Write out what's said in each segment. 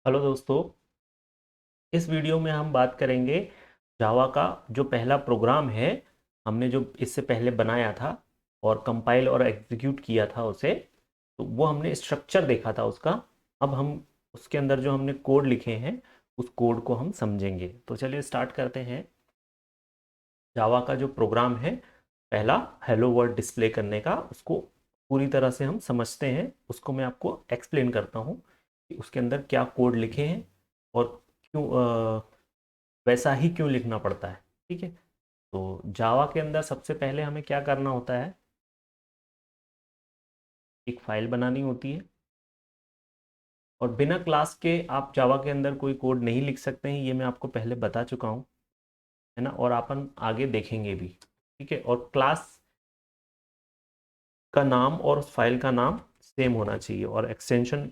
Hello दोस्तों, इस video में हम बात करेंगे जावा का जो पहला प्रोग्राम है। हमने जो इससे पहले बनाया था और कंपाइल और एग्जीक्यूट किया था उसे, तो वो हमने स्ट्रक्चर देखा था उसका। अब हम उसके अंदर जो हमने कोड लिखे हैं उस कोड को हम समझेंगे। तो चलिए स्टार्ट करते हैं। जावा का जो प्रोग्राम है पहला, हेलो वर्ल्ड डिस्प्ले करने का, उसको पूरी तरह से हम समझते हैं। उसको मैं आपको एक्सप्लेन करता हूँ कि उसके अंदर क्या कोड लिखे हैं और क्यों वैसा ही क्यों लिखना पड़ता है। ठीक है, तो जावा के अंदर सबसे पहले हमें क्या करना होता है, एक फाइल बनानी होती है। और बिना क्लास के आप जावा के अंदर कोई कोड नहीं लिख सकते हैं, ये मैं आपको पहले बता चुका हूँ, है ना। और अपन आगे देखेंगे भी। ठीक है, और क्लास का नाम और उस फाइल का नाम सेम होना चाहिए और एक्सटेंशन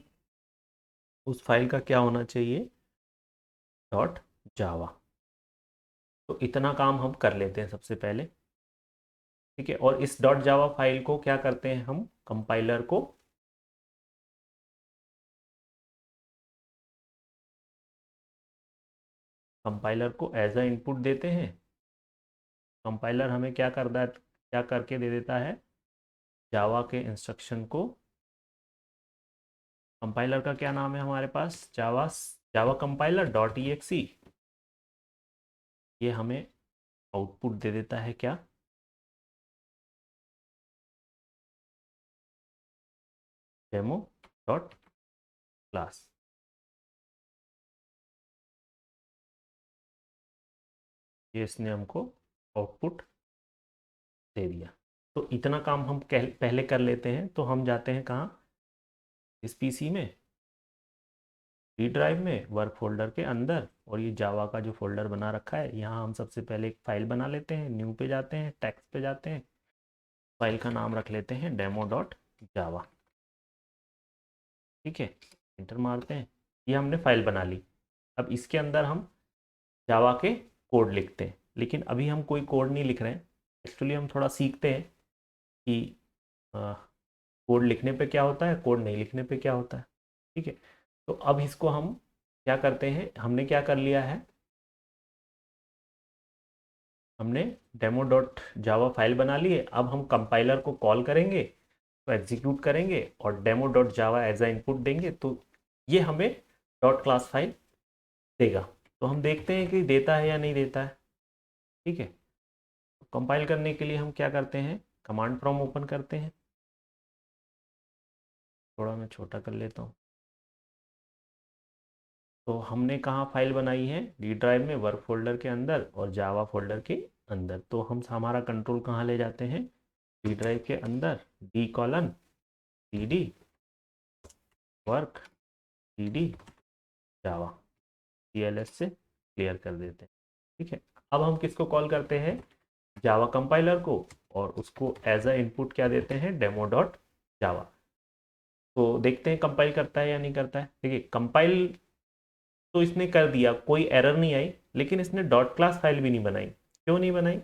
उस फाइल का क्या होना चाहिए, डॉट जावा। तो इतना काम हम कर लेते हैं सबसे पहले। ठीक है, और इस डॉट जावा फाइल को क्या करते हैं, हम कंपाइलर को एज अ इनपुट देते हैं। कंपाइलर हमें क्या करके दे देता है, जावा के इंस्ट्रक्शन को। कंपाइलर का क्या नाम है हमारे पास, Java Java compiler dot E X E. ये हमें आउटपुट दे देता है क्या, डेमो डॉट क्लास। ये इसने हमको आउटपुट दे दिया। तो इतना काम हम पहले कर लेते हैं। तो हम जाते हैं कहाँ, इस पीसी में, डी ड्राइव में, वर्क फोल्डर के अंदर, और ये जावा का जो फोल्डर बना रखा है यहाँ हम सबसे पहले एक फाइल बना लेते हैं। न्यू पे जाते हैं, टेक्स्ट पे जाते हैं, फाइल का नाम रख लेते हैं डेमो डॉट जावा। ठीक है, इंटर मारते हैं, ये हमने फाइल बना ली। अब इसके अंदर हम जावा के कोड लिखते हैं, लेकिन अभी हम कोई कोड नहीं लिख रहे हैं। एक्चुअली हम थोड़ा सीखते हैं कि कोड लिखने पे क्या होता है, कोड नहीं लिखने पे क्या होता है। ठीक है, तो अब इसको हम क्या करते हैं, हमने क्या कर लिया है, हमने डेमो डॉट जावा फाइल बना ली है। अब हम कंपाइलर को कॉल करेंगे, तो एग्जीक्यूट करेंगे और demo dot Java as a input देंगे, तो ये हमें डॉट क्लास फाइल देगा। तो हम देखते हैं कि देता है या नहीं देता है। ठीक है, कंपाइल करने के लिए हम क्या करते हैं, कमांड प्रॉम्प्ट ओपन करते हैं। थोड़ा मैं छोटा कर लेता हूँ। तो हमने कहाँ फाइल बनाई है, डी ड्राइव में, वर्क फोल्डर के अंदर और जावा फोल्डर के अंदर। तो हम हमारा कंट्रोल कहाँ ले जाते हैं, डी ड्राइव के अंदर, D colon D D work D D Java, CLS से क्लियर कर देते हैं। ठीक है, अब हम किसको कॉल करते हैं, जावा कंपाइलर को, और उसको एज अ इनपुट क्या देते हैं, डेमो डॉट जावा। तो देखते हैं कंपाइल करता है या नहीं करता है। देखिए कंपाइल तो इसने कर दिया, कोई एरर नहीं आई, लेकिन इसने डॉट क्लास फाइल भी नहीं बनाई। क्यों नहीं बनाई,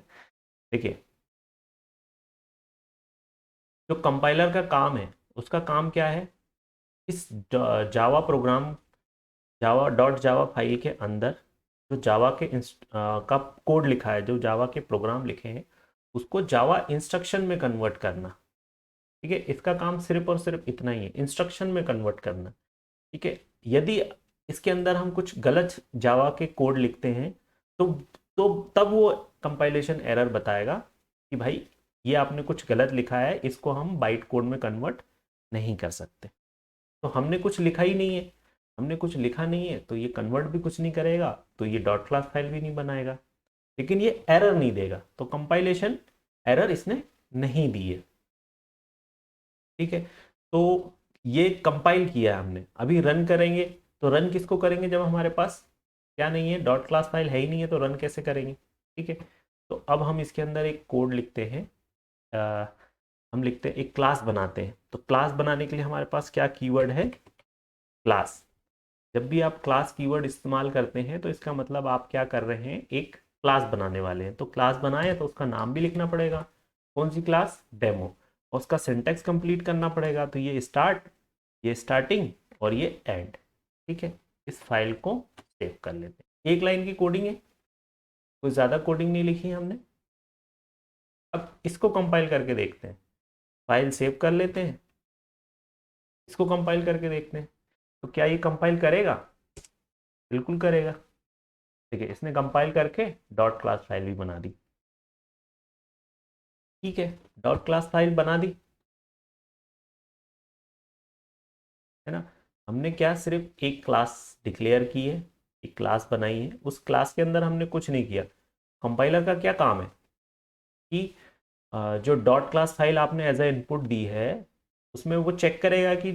देखिए जो कंपाइलर का काम है, उसका काम क्या है, इस Java program, Java dot Java file के अंदर जो जावा के का कोड लिखा है, जो जावा के प्रोग्राम लिखे हैं, उसको जावा इंस्ट्रक्शन में कन्वर्ट करना। ठीक है, इसका काम सिर्फ और सिर्फ इतना ही है, इंस्ट्रक्शन में कन्वर्ट करना। ठीक है, यदि इसके अंदर हम कुछ गलत जावा के कोड लिखते हैं, तो तो तब वो कंपाइलेशन एरर बताएगा कि भाई ये आपने कुछ गलत लिखा है, इसको हम बाइट कोड में कन्वर्ट नहीं कर सकते। तो हमने कुछ लिखा ही नहीं है, हमने कुछ लिखा नहीं है, तो ये कन्वर्ट भी कुछ नहीं करेगा, तो ये डॉट क्लास फाइल भी नहीं बनाएगा, लेकिन ये एरर नहीं देगा। तो कंपाइलेशन एरर इसने नहीं दी है। ठीक है, तो ये कंपाइल किया है हमने, अभी रन करेंगे। तो रन किसको करेंगे, जब हमारे पास क्या नहीं है, डॉट क्लास फाइल है ही नहीं है, तो रन कैसे करेंगे। ठीक है, तो अब हम इसके अंदर एक कोड लिखते हैं। अ, हम लिखते हैं, एक क्लास बनाते हैं। तो क्लास बनाने के लिए हमारे पास क्या कीवर्ड है, क्लास। जब भी आप क्लास कीवर्ड इस्तेमाल करते हैं, तो इसका मतलब आप क्या कर रहे हैं, एक क्लास बनाने वाले हैं। तो क्लास बनाए तो उसका नाम भी लिखना पड़ेगा, कौन सी क्लास, डेमो, और उसका सिंटैक्स कंप्लीट करना पड़ेगा। तो ये स्टार्ट, ये स्टार्टिंग और ये एंड। ठीक है, इस फाइल को सेव कर लेते हैं। एक लाइन की कोडिंग है, कोई ज़्यादा कोडिंग नहीं लिखी है हमने। अब इसको कंपाइल करके देखते हैं। फाइल सेव कर लेते हैं, इसको कंपाइल करके देखते हैं तो क्या ये कंपाइल करेगा? बिल्कुल करेगा। ठीक है, इसने कंपाइल करके डॉट क्लास फाइल भी बना दी। ठीक है, डॉट क्लास फाइल बना दी है ना। हमने क्या सिर्फ एक क्लास डिक्लेयर की है, एक क्लास बनाई है, उस क्लास के अंदर हमने कुछ नहीं किया। कंपाइलर का क्या काम है कि जो डॉट क्लास फाइल आपने एज ए इनपुट दी है उसमें वो चेक करेगा कि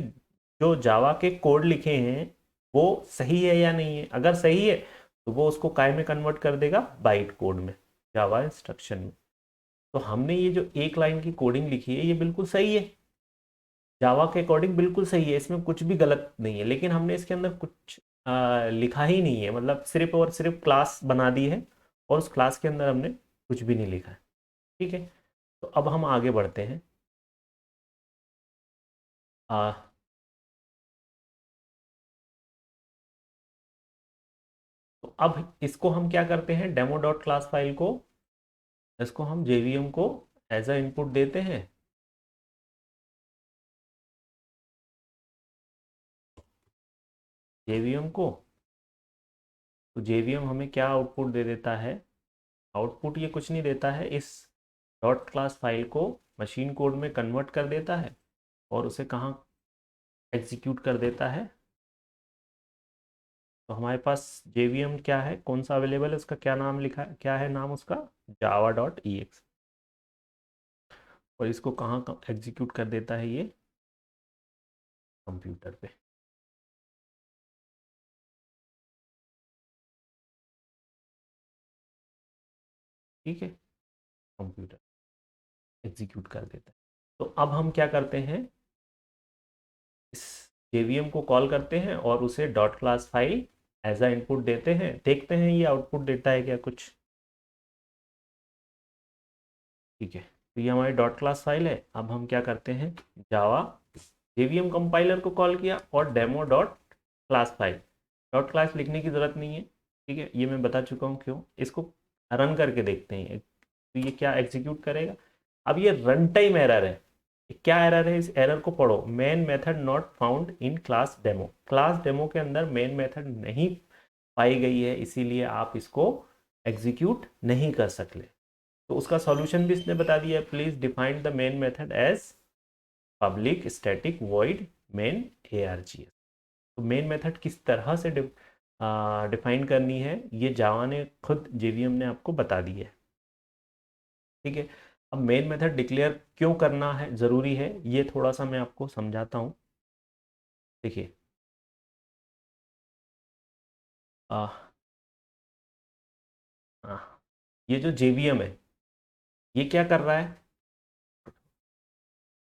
जो जावा के कोड लिखे हैं वो सही है या नहीं है। अगर सही है तो वो उसको काय में कन्वर्ट कर देगा, बाइट कोड में, जावा इंस्ट्रक्शन में। तो हमने ये जो एक लाइन की कोडिंग लिखी है ये बिल्कुल सही है, जावा के अकॉर्डिंग बिल्कुल सही है, इसमें कुछ भी गलत नहीं है। लेकिन हमने इसके अंदर कुछ लिखा ही नहीं है, मतलब सिर्फ और सिर्फ क्लास बना दी है और उस क्लास के अंदर हमने कुछ भी नहीं लिखा है। ठीक है, तो अब हम आगे बढ़ते हैं। आ, तो अब इसको हम क्या करते हैं, डेमो डॉट क्लास फाइल को, इसको हम जेवीएम को एज अ इनपुट देते हैं। जेवीएम को, तो जेवीएम हमें क्या आउटपुट दे देता है? आउटपुट ये कुछ नहीं देता है, इस डॉट क्लास फाइल को मशीन कोड में कन्वर्ट कर देता है और उसे कहाँ एग्जीक्यूट कर देता है। तो हमारे पास जेवीएम क्या है, कौन सा अवेलेबल है, उसका क्या नाम लिखा है, क्या है नाम उसका, जावा डॉट ई एक्स। और इसको कहाँ एग्जीक्यूट कर देता है ये, कंप्यूटर पे। ठीक है, कंप्यूटर एग्जीक्यूट कर देता है। तो अब हम क्या करते हैं, इस जेवीएम को कॉल करते हैं और उसे dot class file as a input देते हैं। देखते हैं ये आउटपुट देता है क्या कुछ। ठीक है, तो ये हमारी डॉट क्लास फाइल है। अब हम क्या करते हैं, जावा जेवीएम कंपाइलर को कॉल किया और demo dot class file, dot class लिखने की ज़रूरत नहीं है। ठीक है, ये मैं बता चुका हूँ क्यों। इसको रन करके देखते हैं तो ये क्या एग्जीक्यूट करेगा। अब ये रन टाइम एरर है। क्या एरर है, इस एरर को पढ़ो, main method not found in class demo. Class demo के अंदर मेन मेथड नहीं पाई गई है, इसीलिए आप इसको एग्जीक्यूट नहीं कर सकते। तो उसका सॉल्यूशन भी इसने बता दिया है, please define the main method as public static void main ARGS। तो मेन मेथड किस तरह से डिफाइन करनी है ये जावा ने खुद जेवीएम ने आपको बता दी है। ठीक है, अब मेन मेथड डिक्लेयर क्यों करना है ज़रूरी है ये थोड़ा सा मैं आपको समझाता हूँ। देखिए, आ, आ, ये जो जेवीएम है ये क्या कर रहा है,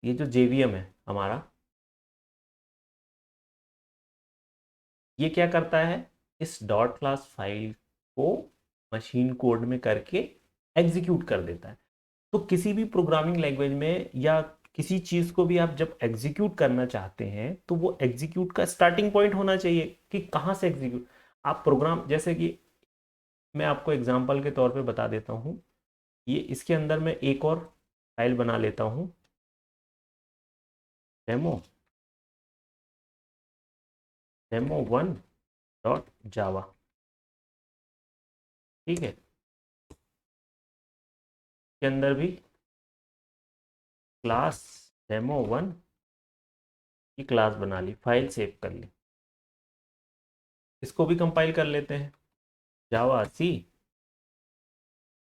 ये जो जेवीएम है हमारा, ये क्या करता है, इस डॉट क्लास फाइल को मशीन कोड में करके एग्जीक्यूट कर देता है। तो किसी भी प्रोग्रामिंग लैंग्वेज में या किसी चीज़ को भी आप जब एग्जीक्यूट करना चाहते हैं तो वो एग्जीक्यूट का स्टार्टिंग पॉइंट होना चाहिए कि कहाँ से एग्जीक्यूट। आप प्रोग्राम, जैसे कि मैं आपको एग्जांपल के तौर पे बता देता हूँ, ये इसके अंदर मैं एक और फाइल बना लेता हूँ, डेमो demo1.java। ठीक है, के अंदर भी क्लास डेमो1 की क्लास बना ली, फाइल सेव कर ली। इसको भी कंपाइल कर लेते हैं, जावा सी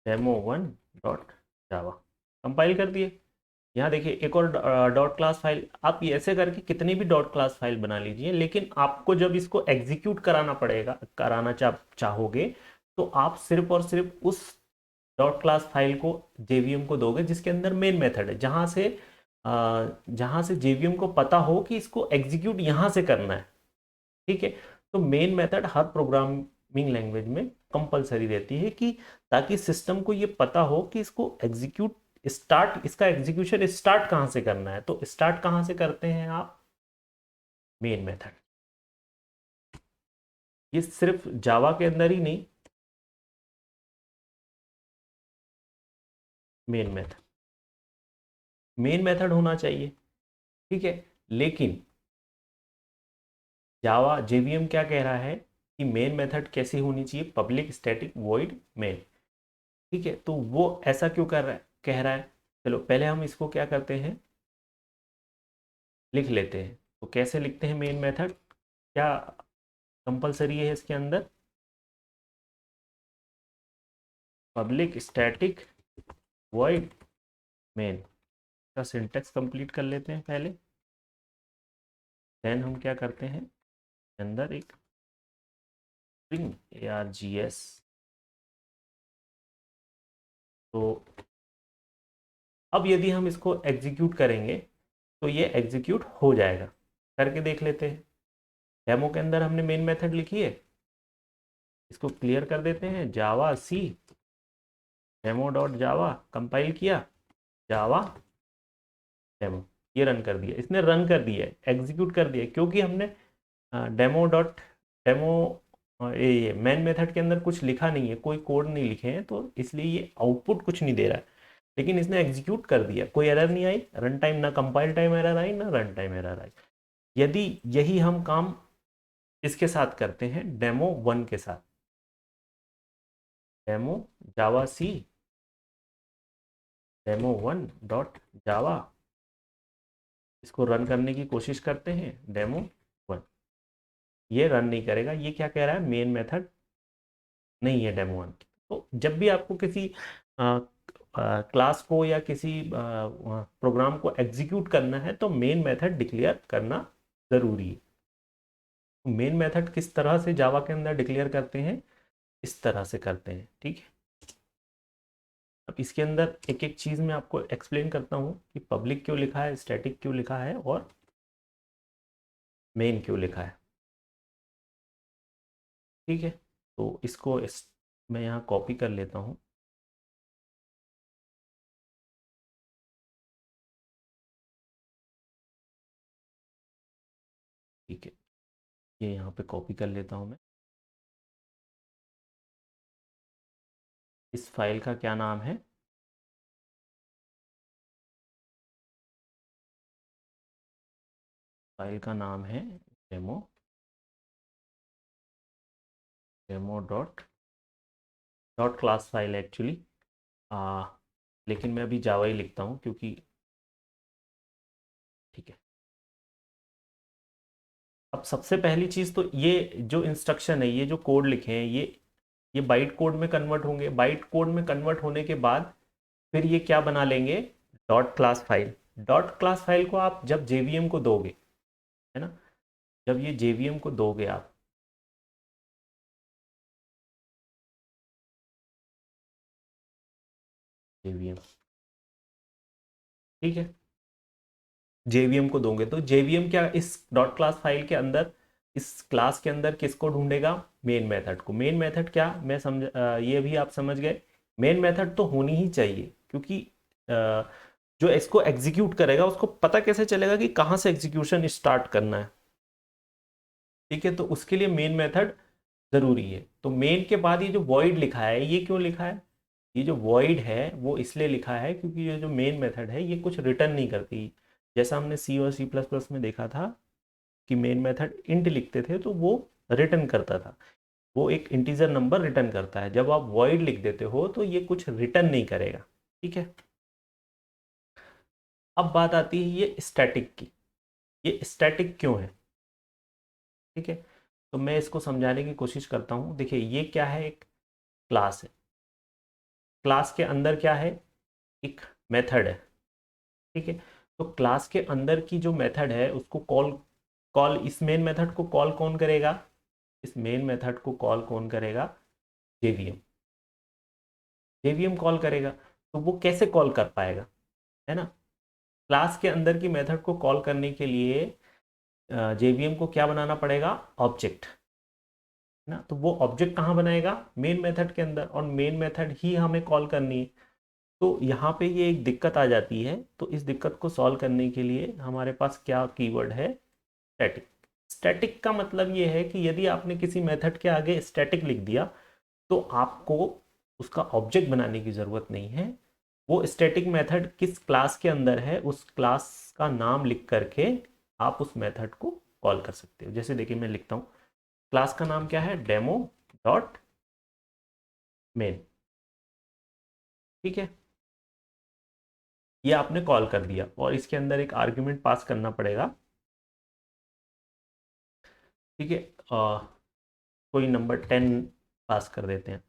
demo1.java, कंपाइल कर दिए। यहाँ देखिए एक और डॉट क्लास फाइल, आप ये ऐसे करके कितनी भी डॉट क्लास फाइल बना लीजिए, लेकिन आपको जब इसको एग्जीक्यूट कराना पड़ेगा, कराना चाहोगे तो आप सिर्फ और सिर्फ उस डॉट क्लास फाइल को जेवीएम को दोगे जिसके अंदर मेन मेथड है, जहाँ से जेवीएम को पता हो कि इसको एग्जीक्यूट यहाँ से करना है। ठीक है, तो मेन मेथड हर प्रोग्रामिंग लैंग्वेज में कंपलसरी रहती है कि ताकि सिस्टम को ये पता हो कि इसको एग्जीक्यूट स्टार्ट, इसका एग्जीक्यूशन स्टार्ट कहाँ से करना है। तो स्टार्ट कहाँ से करते हैं आप, मेन मेथड। ये सिर्फ जावा के अंदर ही नहीं, मेन मेथड होना चाहिए, ठीक है। लेकिन जावा जेवीएम क्या कह रहा है कि मेन मेथड कैसी होनी चाहिए, पब्लिक स्टैटिक वॉइड मेन, ठीक है। तो वो ऐसा क्यों कर रहा है, कह रहा है, चलो पहले हम इसको क्या करते हैं, लिख लेते हैं। तो कैसे लिखते हैं मेन मेथड, क्या कंपलसरी है इसके अंदर, पब्लिक स्टैटिक वॉइड मेन का सिंटेक्स कंप्लीट कर लेते हैं पहले, देन हम क्या करते हैं, अंदर एक स्ट्रिंग args। तो अब यदि हम इसको एग्जीक्यूट करेंगे तो ये एग्जीक्यूट हो जाएगा, करके देख लेते हैं। डेमो के अंदर हमने मेन मेथड लिखी है, इसको क्लियर कर देते हैं, जावा सी डेमो डॉट जावा, कंपाइल किया, जावा डेमो, ये रन कर दिया, इसने रन कर दिया है, एग्जीक्यूट कर दिया, क्योंकि हमने डेमो डॉट डेमो ये मेन मेथड के अंदर कुछ लिखा नहीं है, कोई कोड नहीं लिखे हैं, तो इसलिए ये आउटपुट कुछ नहीं दे रहा है। लेकिन इसने एग्जीक्यूट कर दिया, कोई एरर नहीं आई, रन टाइम ना कंपाइल टाइम एरर आई ना रन टाइम एरर आई। यदि यही हम काम इसके साथ करते हैं, डेमो वन के साथ, डेमो जावा सी डेमो वन डॉट जावा, इसको रन करने की कोशिश करते हैं, डेमो वन, ये रन नहीं करेगा। ये क्या कह रहा है, मेन मेथड नहीं है डेमो वन। तो जब भी आपको किसी क्लास को या किसी प्रोग्राम को एग्जीक्यूट करना है तो मेन मेथड डिक्लेयर करना ज़रूरी है। मेन मेथड किस तरह से जावा के अंदर डिक्लेयर करते हैं, इस तरह से करते हैं, ठीक है। अब इसके अंदर एक एक चीज़ मैं आपको एक्सप्लेन करता हूँ कि पब्लिक क्यों लिखा है, स्टैटिक क्यों लिखा है और मेन क्यों लिखा है, ठीक है। तो इसको मैं यहाँ कॉपी कर लेता हूँ, ठीक है, ये यहाँ पे कॉपी कर लेता हूँ मैं। इस फाइल का क्या नाम है, फाइल का नाम है demo demo dot dot class file actually, लेकिन मैं अभी जावा ही लिखता हूँ क्योंकि, ठीक है। अब सबसे पहली चीज़ तो ये जो इंस्ट्रक्शन है, ये जो कोड लिखे हैं, ये बाइट कोड में कन्वर्ट होंगे, बाइट कोड में कन्वर्ट होने के बाद फिर ये क्या बना लेंगे, dot class file. Dot class file को आप जब जेवीएम को दोगे, है ना, जब ये जेवीएम को दोगे आप, जेवीएम, ठीक है, जेवीएम को दोगे तो जेवीएम क्या इस डॉट क्लास फाइल के अंदर, इस क्लास के अंदर किसको ढूंढेगा, मेन मेथड को। मेन मेथड क्या, मैं समझ ये भी आप समझ गए, मेन मेथड तो होनी ही चाहिए, क्योंकि जो इसको एग्जीक्यूट करेगा उसको पता कैसे चलेगा कि कहाँ से एग्जीक्यूशन स्टार्ट करना है, ठीक है। तो उसके लिए मेन मेथड ज़रूरी है। तो मेन के बाद ये जो वॉइड लिखा है, ये क्यों लिखा है, ये जो वॉइड है वो इसलिए लिखा है क्योंकि ये जो मेन मेथड है ये कुछ रिटर्न नहीं करती। जैसा हमने सी और सी प्लस प्लस में देखा था कि मेन मेथड इंट लिखते थे तो वो रिटर्न करता था, वो एक इंटीजर नंबर रिटर्न करता है। जब आप वॉइड लिख देते हो तो ये कुछ रिटर्न नहीं करेगा, ठीक है। अब बात आती है ये स्टैटिक की, ये स्टैटिक क्यों है, ठीक है। तो मैं इसको समझाने की कोशिश करता हूँ। देखिए ये क्या है, एक क्लास है, क्लास के अंदर क्या है, एक मेथड है, ठीक है। तो क्लास के अंदर की जो मेथड है उसको कॉल कॉल इस मेन मेथड को कॉल कौन करेगा, इस मेन मेथड को कॉल कौन करेगा, जेवीएम, जेवीएम कॉल करेगा। तो वो कैसे कॉल कर पाएगा, है ना, क्लास के अंदर की मेथड को कॉल करने के लिए जेवीएम को क्या बनाना पड़ेगा, ऑब्जेक्ट, है ना। तो वो ऑब्जेक्ट कहाँ बनाएगा, मेन मेथड के अंदर, और मेन मेथड ही हमें कॉल करनी है। तो यहाँ पे ये एक दिक्कत आ जाती है। तो इस दिक्कत को सॉल्व करने के लिए हमारे पास क्या कीवर्ड है, स्टैटिक, स्टैटिक का मतलब ये है कि यदि आपने किसी मेथड के आगे स्टैटिक लिख दिया तो आपको उसका ऑब्जेक्ट बनाने की ज़रूरत नहीं है। वो स्टैटिक मेथड किस क्लास के अंदर है उस क्लास का नाम लिख करके आप उस मेथड को कॉल कर सकते हो। जैसे देखिए मैं लिखता हूँ, क्लास का नाम क्या है, डेमो डॉट मेन। ठीक है, ये आपने कॉल कर दिया और इसके अंदर एक आर्ग्यूमेंट पास करना पड़ेगा। ठीक है, कोई नंबर 10 पास कर देते हैं।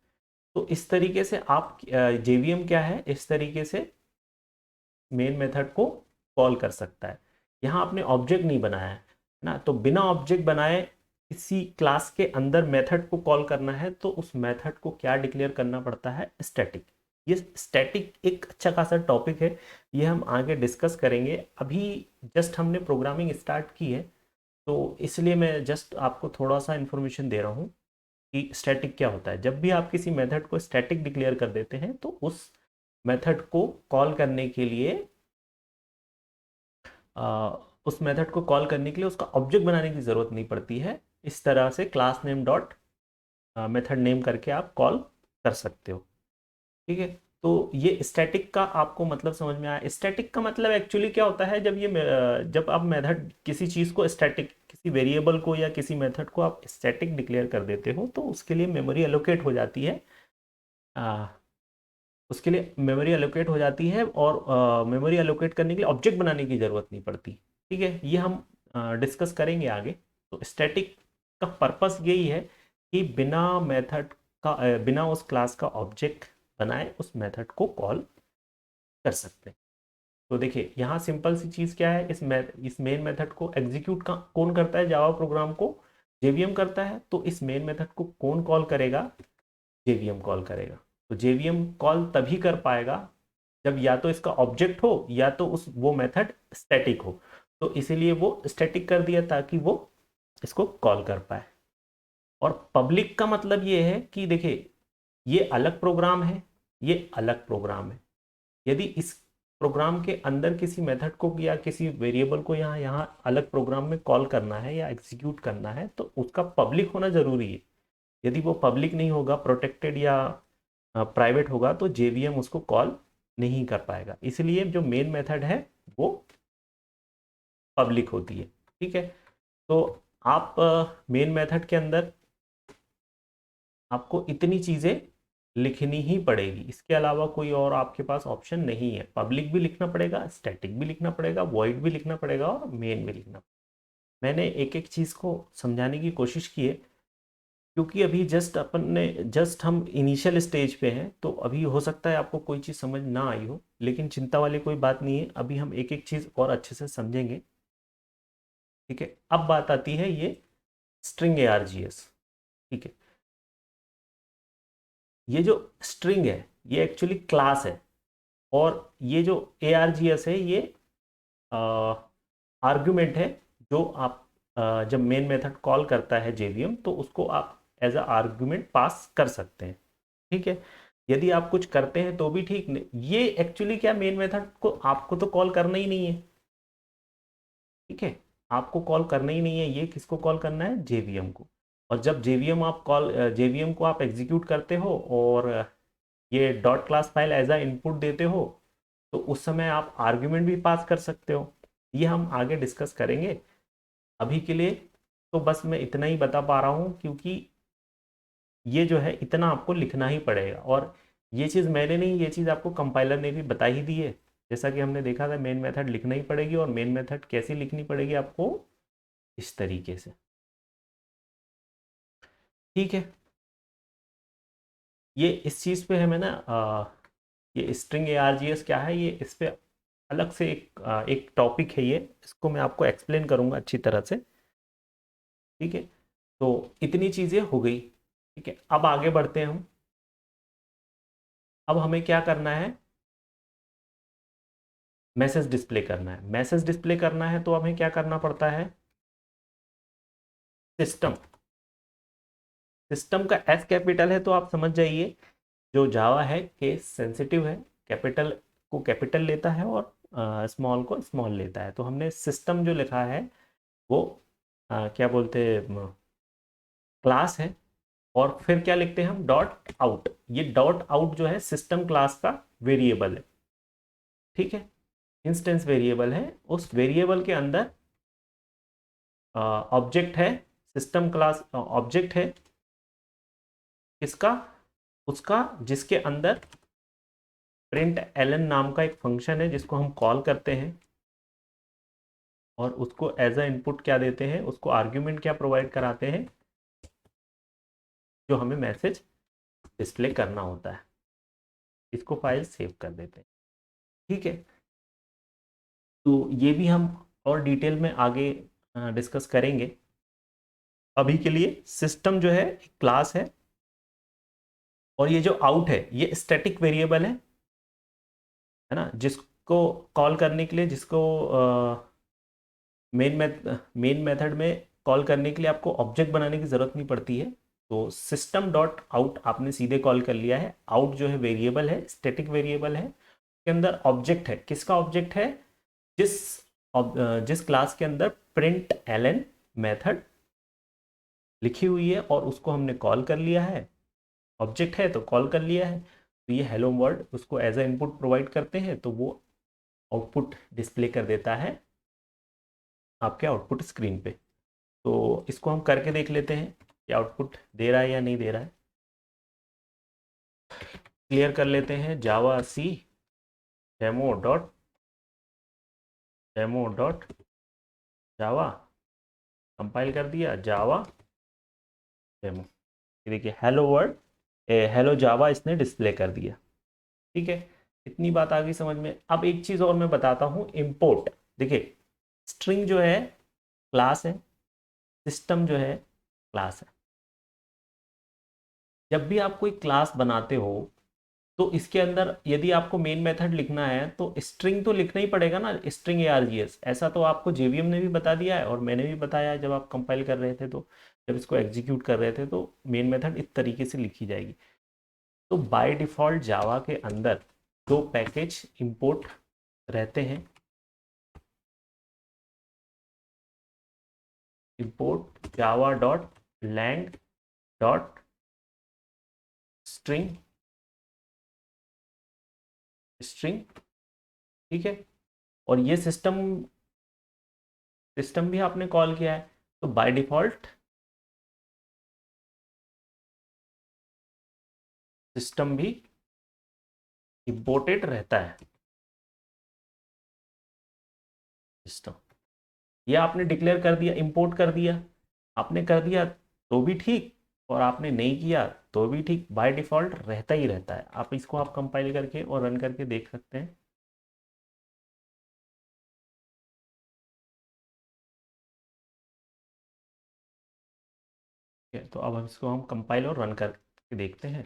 तो इस तरीके से आप जेवीएम क्या है, इस तरीके से मेन मेथड को कॉल कर सकता है। यहाँ आपने ऑब्जेक्ट नहीं बनाया है ना, तो बिना ऑब्जेक्ट बनाए किसी क्लास के अंदर मेथड को कॉल करना है तो उस मेथड को क्या डिक्लेयर करना पड़ता है, स्टैटिक। ये स्टैटिक एक अच्छा खासा टॉपिक है, ये हम आगे डिस्कस करेंगे। अभी जस्ट हमने प्रोग्रामिंग स्टार्ट की है तो इसलिए मैं जस्ट आपको थोड़ा सा इन्फॉर्मेशन दे रहा हूँ कि स्टैटिक क्या होता है। जब भी आप किसी मेथड को स्टैटिक डिक्लेयर कर देते हैं तो उस मेथड को कॉल करने के लिए उस मेथड को कॉल करने के लिए उसका ऑब्जेक्ट बनाने की ज़रूरत नहीं पड़ती है। इस तरह से class name dot method name करके आप कॉल कर सकते हो। ठीक है, तो ये स्टैटिक का आपको मतलब समझ में आया। स्टैटिक का मतलब एक्चुअली क्या होता है, जब आप मेथड किसी चीज़ को स्टैटिक, किसी वेरिएबल को या किसी मेथड को आप स्टैटिक डिक्लेयर कर देते हो तो उसके लिए मेमोरी एलोकेट हो जाती है। उसके लिए मेमोरी एलोकेट हो जाती है और मेमोरी एलोकेट करने के लिए ऑब्जेक्ट बनाने की ज़रूरत नहीं पड़ती। ठीक है, ये हम डिस्कस करेंगे आगे। तो स्टैटिक का पर्पस यही है कि बिना मेथड का बिना उस क्लास का ऑब्जेक्ट बनाए उस मेथड को कॉल कर सकते हैं। तो देखिए यहाँ सिंपल सी चीज़ क्या है, इस मेन मेथड को एग्जीक्यूट का कौन करता है, जावा प्रोग्राम को जेवीएम करता है। तो इस मेन मेथड को कौन कॉल करेगा, जेवीएम कॉल करेगा। तो जेवीएम कॉल तभी कर पाएगा जब या तो इसका ऑब्जेक्ट हो या तो उस वो मेथड स्टैटिक हो। तो इसीलिए वो स्टैटिक कर दिया ताकि वो इसको कॉल कर पाए। और पब्लिक का मतलब ये है कि देखिए ये अलग प्रोग्राम है, ये अलग प्रोग्राम है। यदि इस प्रोग्राम के अंदर किसी मेथड को या किसी वेरिएबल को यहाँ यहाँ अलग प्रोग्राम में कॉल करना है या एग्जीक्यूट करना है तो उसका पब्लिक होना जरूरी है। यदि वो पब्लिक नहीं होगा, प्रोटेक्टेड या प्राइवेट होगा, तो जेवीएम उसको कॉल नहीं कर पाएगा। इसलिए जो मेन मेथड है वो पब्लिक होती है। ठीक है, तो आप मेन मेथड के अंदर आपको इतनी चीज़ें लिखनी ही पड़ेगी, इसके अलावा कोई और आपके पास ऑप्शन नहीं है। पब्लिक भी लिखना पड़ेगा, स्टैटिक भी लिखना पड़ेगा, वॉइड भी लिखना पड़ेगा और मेन भी लिखना पड़ेगा। मैंने एक एक चीज़ को समझाने की कोशिश की है क्योंकि अभी जस्ट हम इनिशियल स्टेज पे हैं, तो अभी हो सकता है आपको कोई चीज़ समझ ना आई हो, लेकिन चिंता वाली कोई बात नहीं है। अभी हम एक एक चीज़ और अच्छे से समझेंगे। ठीक है, अब बात आती है ये स्ट्रिंग ARGS। ठीक है, ये जो स्ट्रिंग है ये एक्चुअली क्लास है और ये जो ARGS है ये आर्ग्यूमेंट है जो आप जब मेन मेथड कॉल करता है जेवीएम तो उसको आप एज अ आर्ग्यूमेंट पास कर सकते हैं। ठीक है, यदि आप कुछ करते हैं तो भी ठीक नहीं, ये एक्चुअली क्या, मेन मेथड को आपको तो कॉल करना ही नहीं है। ठीक है, आपको कॉल करना ही नहीं है, ये किसको कॉल करना है, जेवीएम को। और जब जेवीएम को आप एग्जीक्यूट करते हो और ये dot class file as a input देते हो तो उस समय आप आर्ग्यूमेंट भी पास कर सकते हो। ये हम आगे डिस्कस करेंगे। अभी के लिए तो बस मैं इतना ही बता पा रहा हूँ क्योंकि ये जो है इतना आपको लिखना ही पड़ेगा। और ये चीज़ मैंने नहीं, ये चीज़ आपको कंपाइलर ने भी बता ही दी है। जैसा कि हमने देखा था, मेन मेथड लिखना ही पड़ेगी और मेन मेथड कैसी लिखनी पड़ेगी आपको, इस तरीके से। ठीक है, ये इस चीज़ पे हमें ना ये स्ट्रिंग ARGS क्या है, ये इस पे अलग से एक टॉपिक है, ये इसको मैं आपको एक्सप्लेन करूंगा अच्छी तरह से। ठीक है, तो इतनी चीज़ें हो गई। ठीक है, अब आगे बढ़ते हैं हम। अब हमें क्या करना है, मैसेज डिस्प्ले करना है। मैसेज डिस्प्ले करना है तो हमें क्या करना पड़ता है, सिस्टम। सिस्टम का S कैपिटल है तो आप समझ जाइए जो जावा है केस सेंसिटिव है, कैपिटल को कैपिटल लेता है और स्मॉल को स्मॉल लेता है। तो हमने सिस्टम जो लिखा है वो क्या बोलते हैं, क्लास है। और फिर क्या लिखते हैं हम, डॉट आउट। ये डॉट आउट जो है सिस्टम क्लास का वेरिएबल है, ठीक है, इंस्टेंस वेरिएबल है। उस वेरिएबल के अंदर ऑब्जेक्ट है, सिस्टम क्लास ऑब्जेक्ट है किसका, उसका, जिसके अंदर प्रिंट एलन नाम का एक फंक्शन है जिसको हम कॉल करते हैं, और उसको एज अ इनपुट क्या देते हैं, उसको आर्ग्यूमेंट क्या प्रोवाइड कराते हैं, जो हमें मैसेज डिस्प्ले करना होता है। इसको फाइल सेव कर देते हैं, ठीक है। तो ये भी हम और डिटेल में आगे डिस्कस करेंगे। अभी के लिए सिस्टम जो है क्लास है, और ये जो आउट है ये स्टैटिक वेरिएबल है ना, जिसको कॉल करने के लिए, जिसको मेन मेथड में कॉल करने के लिए आपको ऑब्जेक्ट बनाने की ज़रूरत नहीं पड़ती है। तो सिस्टम डॉट आउट आपने सीधे कॉल कर लिया है। आउट जो है वेरिएबल है, स्टैटिक वेरिएबल है, के अंदर ऑब्जेक्ट है। किसका ऑब्जेक्ट है, जिस जिस क्लास के अंदर प्रिंट एलन मेथड लिखी हुई है और उसको हमने कॉल कर लिया है। ऑब्जेक्ट है तो कॉल कर लिया है, तो ये हेलो वर्ल्ड उसको एज अ इनपुट प्रोवाइड करते हैं, तो वो आउटपुट डिस्प्ले कर देता है आपके आउटपुट स्क्रीन पे। तो इसको हम करके देख लेते हैं कि आउटपुट दे रहा है या नहीं दे रहा है। क्लियर कर लेते हैं, जावा सी डेमो डॉट जावा, कंपाइल कर दिया जावा डेमो। देखिए हेलो वर्ल्ड, हेलो जावा इसने डिस्प्ले कर दिया, ठीक है। इतनी बात आ गई समझ में। अब एक चीज़ और मैं बताता हूँ, इम्पोर्ट। देखिए स्ट्रिंग जो है क्लास है, सिस्टम जो है क्लास है। जब भी आप कोई क्लास बनाते हो तो इसके अंदर यदि आपको मेन मेथड लिखना है तो स्ट्रिंग तो लिखना ही पड़ेगा ना, स्ट्रिंग ARGS। ऐसा तो आपको JVM ने भी बता दिया है और मैंने भी बताया है जब आप कंपाइल कर रहे थे, तो जब इसको एग्जीक्यूट कर रहे थे तो मेन मेथड इस तरीके से लिखी जाएगी। तो बाय डिफ़ॉल्ट जावा के अंदर दो पैकेज इंपोर्ट रहते हैं, import Java dot lang dot string string, ठीक है। और ये सिस्टम सिस्टम भी आपने कॉल किया है, तो बाय डिफ़ॉल्ट सिस्टम भी इंपोर्टेड रहता है। सिस्टम ये आपने डिक्लेयर कर दिया, इंपोर्ट कर दिया, आपने कर दिया तो भी ठीक, और आपने नहीं किया तो भी ठीक, बाय डिफ़ॉल्ट रहता ही रहता है। आप इसको आप कंपाइल करके और रन करके देख सकते हैं। ठीक है, तो अब हम इसको हम कंपाइल और रन करके देखते हैं।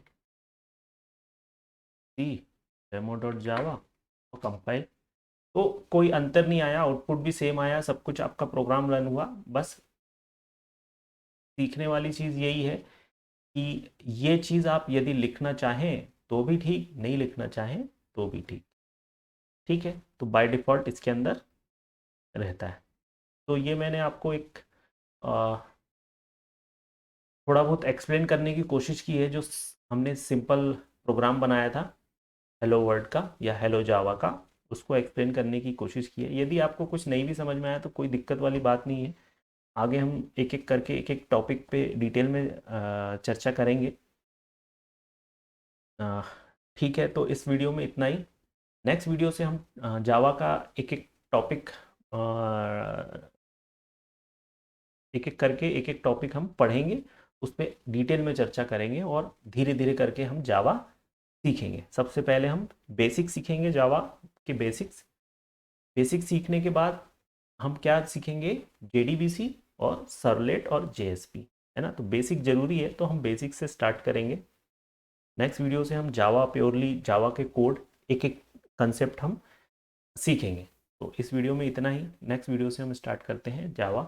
सी डेमो डॉट जावा और कंपाइल, तो कोई अंतर नहीं आया, आउटपुट भी सेम आया, सब कुछ आपका प्रोग्राम रन हुआ। बस सीखने वाली चीज़ यही है कि ये चीज़ आप यदि लिखना चाहें तो भी ठीक, नहीं लिखना चाहें तो भी ठीक, ठीक है। तो बाय डिफ़ॉल्ट इसके अंदर रहता है। तो ये मैंने आपको एक थोड़ा बहुत एक्सप्लेन करने की कोशिश की है, जो हमने सिंपल प्रोग्राम बनाया था हेलो वर्ल्ड का या हेलो जावा का, उसको एक्सप्लेन करने की कोशिश की है। यदि आपको कुछ नहीं भी समझ में आया तो कोई दिक्कत वाली बात नहीं है, आगे हम एक एक करके एक एक टॉपिक पे डिटेल में चर्चा करेंगे। अ, ठीक है, तो इस वीडियो में इतना ही। नेक्स्ट वीडियो से हम जावा का एक एक टॉपिक, एक एक करके एक एक टॉपिक हम पढ़ेंगे, उस पर डिटेल में चर्चा करेंगे और धीरे धीरे करके हम जावा सीखेंगे। सबसे पहले हम बेसिक सीखेंगे, जावा के बेसिक्स। बेसिक सीखने के बाद हम क्या सीखेंगे, JDBC और सर्वलेट और JSP, है ना। तो बेसिक ज़रूरी है, तो हम बेसिक से स्टार्ट करेंगे। नेक्स्ट वीडियो से हम जावा, प्योरली जावा के कोड, एक एक कंसेप्ट हम सीखेंगे। तो इस वीडियो में इतना ही। नेक्स्ट वीडियो से हम स्टार्ट करते हैं जावा